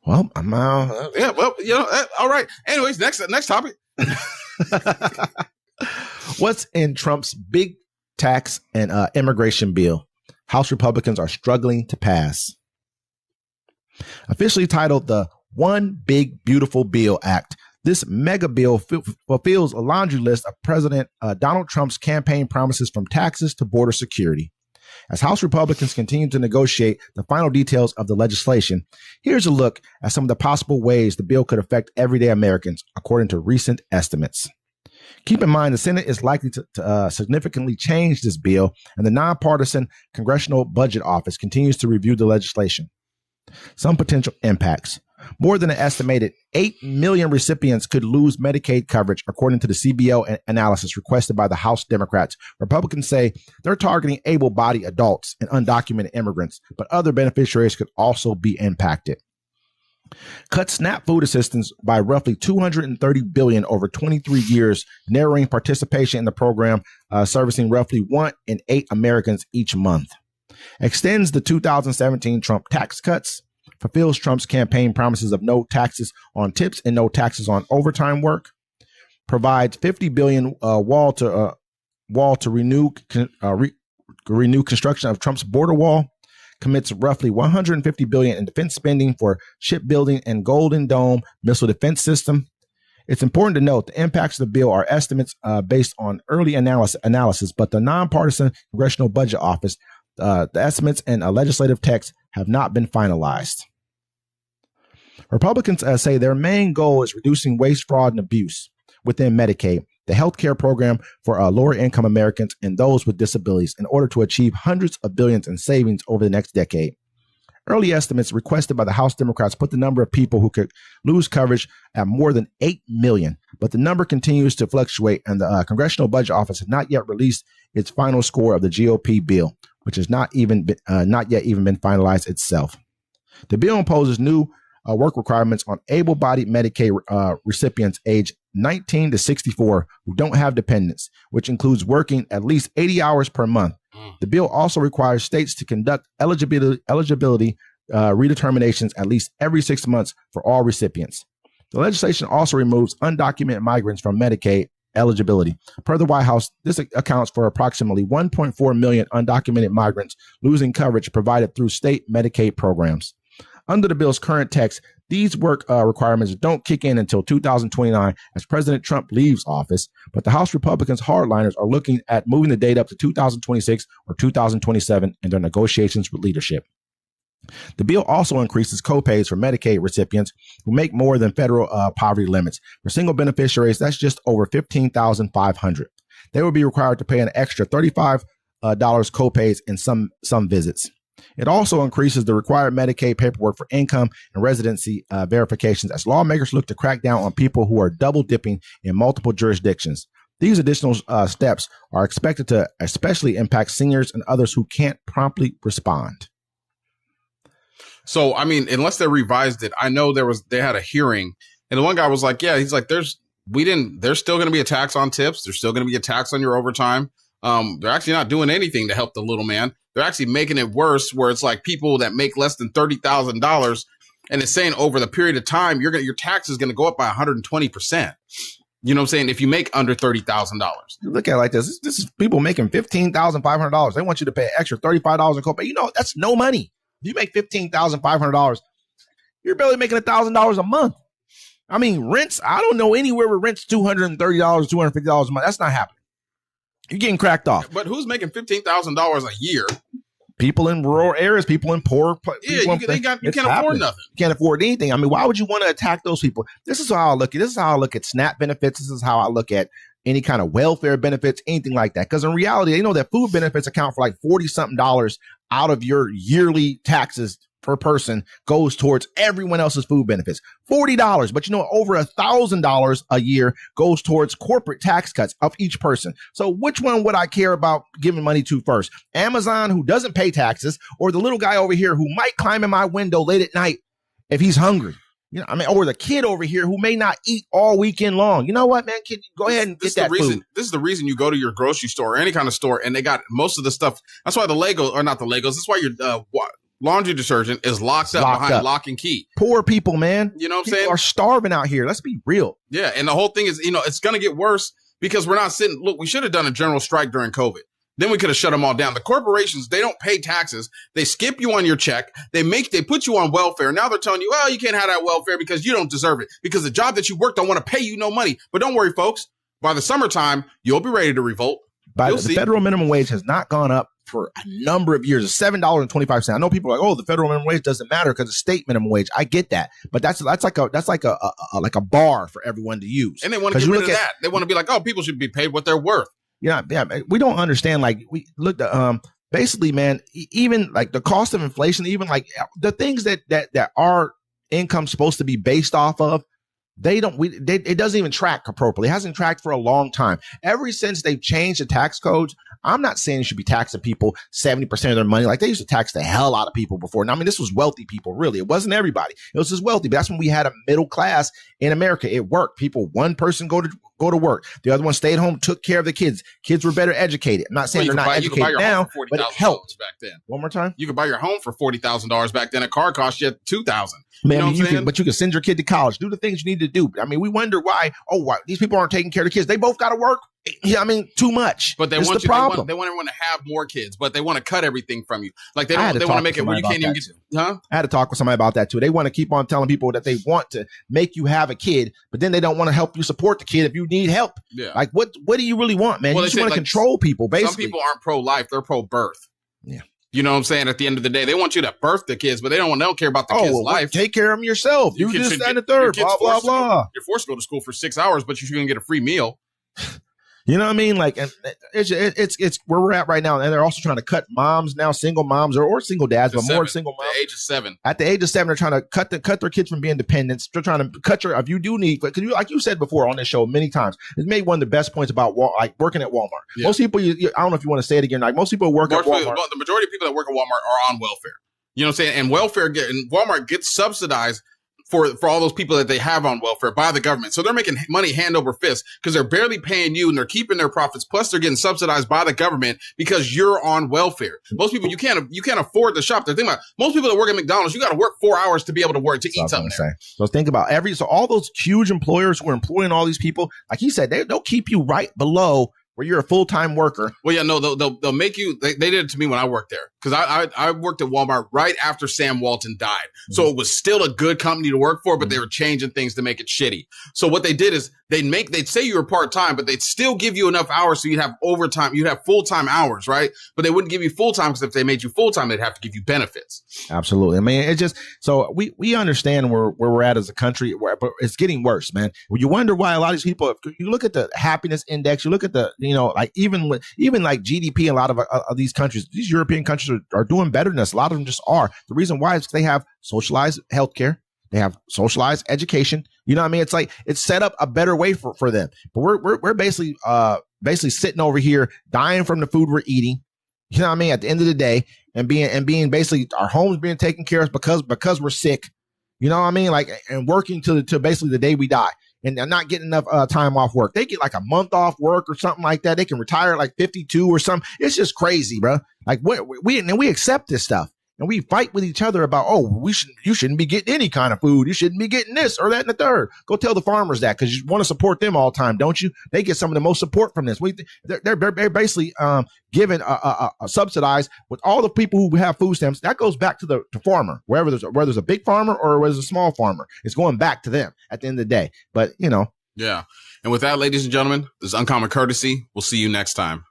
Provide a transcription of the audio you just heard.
Well, I'm yeah. Well, all right. Anyways, next topic. What's in Trump's big tax and immigration bill House Republicans are struggling to pass? Officially titled the One Big Beautiful Bill Act, this mega bill fulfills a laundry list of President Donald Trump's campaign promises, from taxes to border security. As House Republicans continue to negotiate the final details of the legislation, here's a look at some of the possible ways the bill could affect everyday Americans, according to recent estimates. Keep in mind, the Senate is likely to significantly change this bill, and the nonpartisan Congressional Budget Office continues to review the legislation. Some potential impacts. More than an estimated 8 million recipients could lose Medicaid coverage, according to the CBO analysis requested by the House Democrats. Republicans say they're targeting able-bodied adults and undocumented immigrants, but other beneficiaries could also be impacted. Cut SNAP food assistance by roughly $230 billion over 23 years, narrowing participation in the program, servicing roughly 1 in 8 Americans each month. Extends the 2017 Trump tax cuts. Fulfills Trump's campaign promises of no taxes on tips and no taxes on overtime work. Provides $50 billion wall to renew construction of Trump's border wall. Commits roughly $150 billion in defense spending for shipbuilding and Golden Dome missile defense system. It's important to note the impacts of the bill are estimates based on early analysis, but the nonpartisan Congressional Budget Office, the estimates and legislative text have not been finalized. Republicans say their main goal is reducing waste, fraud, and abuse within Medicaid, the health care program for lower-income Americans and those with disabilities, in order to achieve hundreds of billions in savings over the next decade. Early estimates requested by the House Democrats put the number of people who could lose coverage at more than 8 million, but the number continues to fluctuate, and the Congressional Budget Office has not yet released its final score of the GOP bill, which has not yet even been finalized itself. The bill imposes new work requirements on able-bodied Medicaid recipients aged 19 to 64 who don't have dependents, which includes working at least 80 hours per month. The bill also requires states to conduct eligibility redeterminations at least every 6 months for all recipients. The legislation also removes undocumented migrants from Medicaid eligibility. Per the White House, this accounts for approximately 1.4 million undocumented migrants losing coverage provided through state Medicaid programs. Under the bill's current text, these work requirements don't kick in until 2029 as President Trump leaves office, but the House Republicans hardliners are looking at moving the date up to 2026 or 2027 in their negotiations with leadership. The bill also increases copays for Medicaid recipients who make more than federal poverty limits. For single beneficiaries, that's just over $15,500. They will be required to pay an extra $35 copays in some visits. It also increases the required Medicaid paperwork for income and residency verifications as lawmakers look to crack down on people who are double dipping in multiple jurisdictions. These additional steps are expected to especially impact seniors and others who can't promptly respond. So, I mean, unless they revised it, I know they had a hearing, and the one guy was like, yeah, he's like, there's still going to be a tax on tips. There's still going to be a tax on your overtime. They're actually not doing anything to help the little man. They're actually making it worse, where it's like people that make less than $30,000, and it's saying over the period of time, your tax is going to go up by 120%. You know what I'm saying? If you make under $30,000. Look at it like this. This is people making $15,500. They want you to pay an extra $35 in copay. You know, that's no money. If you make $15,500, you're barely making $1,000 a month. I mean, rents, I don't know anywhere where rent's $230, $250 a month. That's not happening. You're getting cracked off. But who's making $15,000 a year? People in rural areas, people in poor. You can't afford nothing. You can't afford anything. I mean, why would you want to attack those people? This is how I look at. This is how I look at SNAP benefits. This is how I look at any kind of welfare benefits, anything like that. Because in reality, they know that food benefits account for like $40-something out of your yearly taxes per person goes towards everyone else's food benefits. $40, but you know, over $1,000 a year goes towards corporate tax cuts of each person. So which one would I care about giving money to first? Amazon, who doesn't pay taxes, or the little guy over here who might climb in my window late at night if he's hungry? You know, I mean, or the kid over here who may not eat all weekend long. You know what, man? Kid, go ahead and get that food. This is the reason you go to your grocery store or any kind of store, and they got most of the stuff. That's why the Legos, or not the Legos. That's why your laundry detergent is locked up behind lock and key. Poor people, man. You know what I'm saying? saying? Are starving out here. Let's be real. Yeah. And the whole thing is, it's going to get worse because we're not sitting. Look, we should have done a general strike during COVID. Then we could have shut them all down. The corporations, they don't pay taxes. They skip you on your check. They put you on welfare. Now they're telling you, well, you can't have that welfare because you don't deserve it. Because the job that you worked on want to pay you no money. But don't worry, folks. By the summertime, you'll be ready to revolt. The federal minimum wage has not gone up for a number of years. It's $7.25. I know people are like, oh, the federal minimum wage doesn't matter because it's state minimum wage. I get that, but that's like a bar for everyone to use. And they want to get rid of that. They want to be like, oh, people should be paid what they're worth. Yeah, we don't understand. Like we look, basically, man. Even like the cost of inflation, even like the things that our income's supposed to be based off of, it doesn't even track appropriately. It hasn't tracked for a long time. Ever since they've changed the tax codes, I'm not saying you should be taxing people 70% of their money. Like they used to tax the hell out of people before. Now, I mean, this was wealthy people, really. It wasn't everybody. It was just wealthy. But that's when we had a middle class in America. It worked. One person go to work. The other one stayed home, took care of the kids. Kids were better educated. I'm not saying they're not educated now, but it helped. Back then. One more time. You could buy your home for $40,000 back then. A car cost you $2,000. Man, you can send your kid to college. Do the things you need to do. I mean, we wonder why these people aren't taking care of the kids. They both got to work. Yeah, I mean, too much. But they want everyone to have more kids, but they want to cut everything from you. Like they want to make it where you can't even get I had to talk with somebody about that too. They want to keep on telling people that they want to make you have a kid, but then they don't want to help you support the kid if you need help. Yeah. Like what do you really want, man? You just want to control people, basically. Some people aren't pro-life, they're pro-birth. Yeah. You know what I'm saying? At the end of the day, they want you to birth the kids, but they don't care about the kids' life. Take care of them yourself. You just and the third, blah, blah, blah. You're forced to go to school for 6 hours, but you're going to get a free meal. You know what I mean? Like, it's where we're at right now. And they're also trying to cut moms now, single moms or single dads, but more single moms. At the age of 7. At the age of 7, they're trying to cut their kids from being dependents. They're trying to cut if you do need, because like you said before on this show many times, it's made one of the best points about like working at Walmart. Yeah. Most people, I don't know if you want to say it again, like most people work at Walmart. The majority of people that work at Walmart are on welfare. You know what I'm saying? And Walmart gets subsidized for all those people that they have on welfare by the government. So they're making money hand over fist because they're barely paying you and they're keeping their profits. Plus they're getting subsidized by the government because you're on welfare. Most people, you can't afford to shop. The thing about most people that work at McDonald's, you got to work 4 hours to be able to eat something there. So think about all those huge employers who are employing all these people, like he said, they'll keep you right below where you're a full-time worker. Well, yeah, no, they'll make you, they did it to me when I worked there. Cause I worked at Walmart right after Sam Walton died. Mm-hmm. So it was still a good company to work for, but they were changing things to make it shitty. So what they did is they'd say you were part-time, but they'd still give you enough hours so you'd have overtime, you'd have full-time hours, right? But they wouldn't give you full-time because if they made you full-time, they'd have to give you benefits. Absolutely. I mean, it's just, so we understand where we're at as a country, but it's getting worse, man. You wonder why a lot of these people, you look at the happiness index, you look at the, like even like GDP, a lot of these countries, these European countries are doing better than us. A lot of them just are. The reason why is they have socialized healthcare. They have socialized education. You know what I mean? It's like, it's set up a better way for them. But we're basically sitting over here dying from the food we're eating. You know what I mean? At the end of the day, and being basically our homes being taken care of because we're sick. You know what I mean? Like, and working to basically the day we die. And they're not getting enough time off work. They get like a month off work or something like that. They can retire at like 52 or something. It's just crazy, bro. Like we accept this stuff and we fight with each other about, you shouldn't be getting any kind of food. You shouldn't be getting this or that and the third. Go tell the farmers that because you want to support them all the time, don't you? They get some of the most support from this. They're basically given a subsidized with all the people who have food stamps. That goes back to the farmer, whether there's a big farmer or whether there's a small farmer. It's going back to them at the end of the day. But Yeah. And with that, ladies and gentlemen, this is Uncommon Courtesy. We'll see you next time.